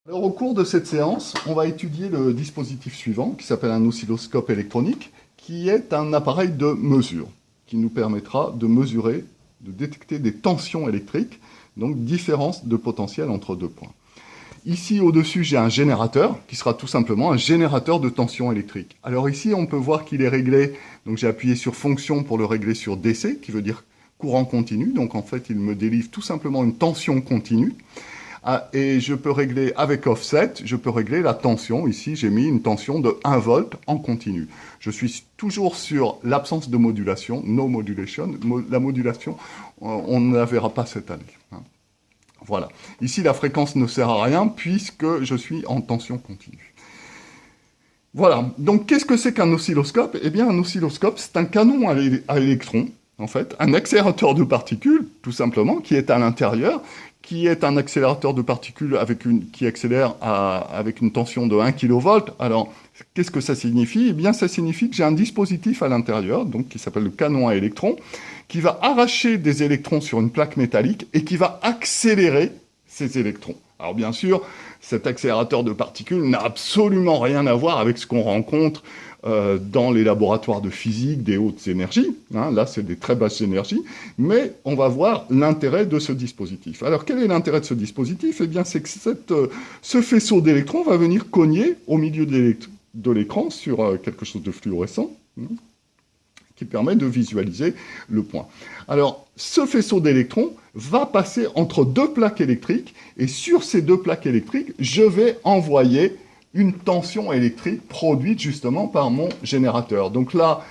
Alors, au cours de cette séance, on va étudier le dispositif suivant, qui s'appelle un oscilloscope électronique, qui est un appareil de mesure, qui nous permettra de mesurer, de détecter des tensions électriques, donc différence de potentiel entre deux points. Ici, au-dessus, j'ai un générateur, qui sera tout simplement un générateur de tension électrique. Alors ici, on peut voir qu'il est réglé, donc j'ai appuyé sur fonction pour le régler sur DC, qui veut dire courant continu, donc en fait, il me délivre tout simplement une tension continue. Et je peux régler avec offset, je peux régler la tension. Ici, j'ai mis une tension de 1 volt en continu. Je suis toujours sur l'absence de modulation, no modulation. La modulation, on ne la verra pas cette année. Voilà. Ici, la fréquence ne sert à rien puisque je suis en tension continue. Voilà. Donc, qu'est-ce que c'est qu'un oscilloscope? Eh bien, un oscilloscope, c'est un canon à électrons, en fait, un accélérateur de particules, tout simplement, qui est à l'intérieur, qui est un accélérateur de particules qui accélère avec une tension de 1 kV. Alors, qu'est-ce que ça signifie? Eh bien, ça signifie que j'ai un dispositif à l'intérieur, donc qui s'appelle le canon à électrons, qui va arracher des électrons sur une plaque métallique et qui va accélérer ces électrons. Alors, bien sûr, cet accélérateur de particules n'a absolument rien à voir avec ce qu'on rencontre dans les laboratoires de physique des hautes énergies. Là, c'est des très basses énergies. Mais on va voir l'intérêt de ce dispositif. Alors, quel est l'intérêt de ce dispositif? Eh bien, c'est que ce faisceau d'électrons va venir cogner au milieu de l'écran sur quelque chose de fluorescent, qui permet de visualiser le point. Alors, ce faisceau d'électrons va passer entre deux plaques électriques, et sur ces deux plaques électriques, je vais envoyer une tension électrique produite justement par mon générateur. Donc là,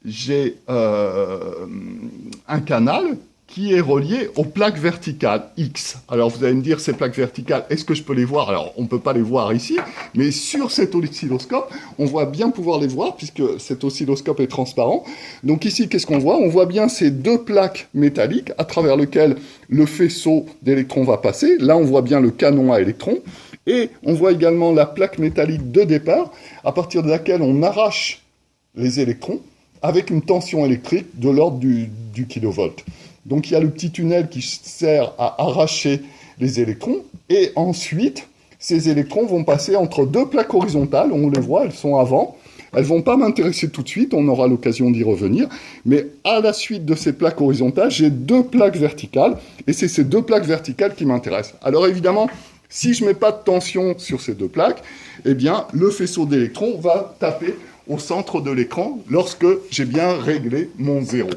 j'ai un canal qui est relié aux plaques verticales X. Alors vous allez me dire, ces plaques verticales, est-ce que je peux les voir? Alors on ne peut pas les voir ici, mais sur cet oscilloscope, on voit bien pouvoir les voir puisque cet oscilloscope est transparent. Donc ici, qu'est-ce qu'on voit? On voit bien ces deux plaques métalliques à travers lesquelles le faisceau d'électrons va passer. Là, on voit bien le canon à électrons. Et on voit également la plaque métallique de départ, à partir de laquelle on arrache les électrons avec une tension électrique de l'ordre du kilovolt. Donc il y a le petit tunnel qui sert à arracher les électrons, et ensuite, ces électrons vont passer entre deux plaques horizontales, on les voit, elles sont avant. Elles ne vont pas m'intéresser tout de suite, on aura l'occasion d'y revenir, mais à la suite de ces plaques horizontales, j'ai deux plaques verticales, et c'est ces deux plaques verticales qui m'intéressent. Alors évidemment, si je ne mets pas de tension sur ces deux plaques, eh bien, le faisceau d'électrons va taper au centre de l'écran lorsque j'ai bien réglé mon zéro.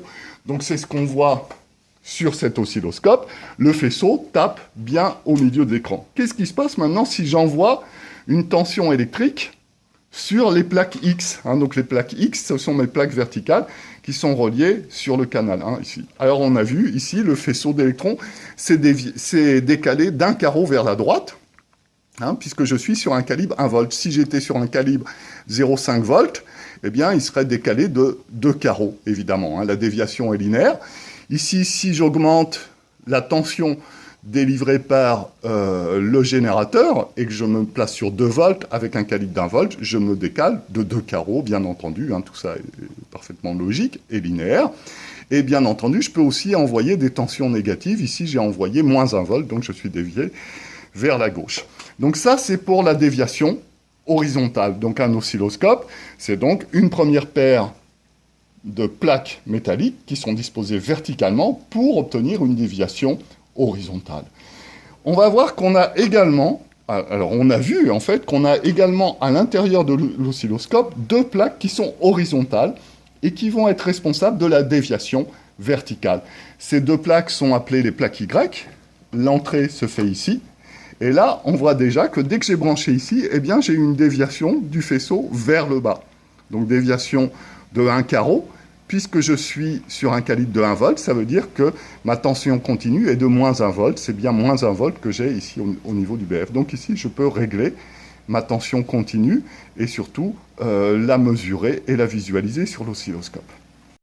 Donc, c'est ce qu'on voit sur cet oscilloscope. Le faisceau tape bien au milieu de l'écran. Qu'est-ce qui se passe maintenant si j'envoie une tension électrique sur les plaques X? Donc, les plaques X, ce sont mes plaques verticales qui sont reliées sur le canal, ici. Alors, on a vu, ici, le faisceau d'électrons s'est décalé d'un carreau vers la droite, puisque je suis sur un calibre 1 volt. Si j'étais sur un calibre 0,5 volts, eh bien, il serait décalé de 2 carreaux, évidemment. La déviation est linéaire. Ici, si j'augmente la tension délivrée par le générateur et que je me place sur 2 volts avec un calibre d'1 volt, je me décale de 2 carreaux, bien entendu. Tout ça est parfaitement logique et linéaire. Et bien entendu, je peux aussi envoyer des tensions négatives. Ici, j'ai envoyé moins 1 volt, donc je suis dévié vers la gauche. Donc ça, c'est pour la déviation horizontale. Donc un oscilloscope, c'est donc une première paire de plaques métalliques qui sont disposées verticalement pour obtenir une déviation horizontale. On va voir qu'on a également, alors on a vu en fait qu'on a également à l'intérieur de l'oscilloscope deux plaques qui sont horizontales et qui vont être responsables de la déviation verticale. Ces deux plaques sont appelées les plaques Y. L'entrée se fait ici. Et là, on voit déjà que dès que j'ai branché ici, eh bien, j'ai une déviation du faisceau vers le bas. Donc, déviation de 1 carreau. Puisque je suis sur un calibre de 1 volt, ça veut dire que ma tension continue est de moins 1 volt. C'est bien moins 1 volt que j'ai ici au niveau du BF. Donc ici, je peux régler ma tension continue et surtout la mesurer et la visualiser sur l'oscilloscope.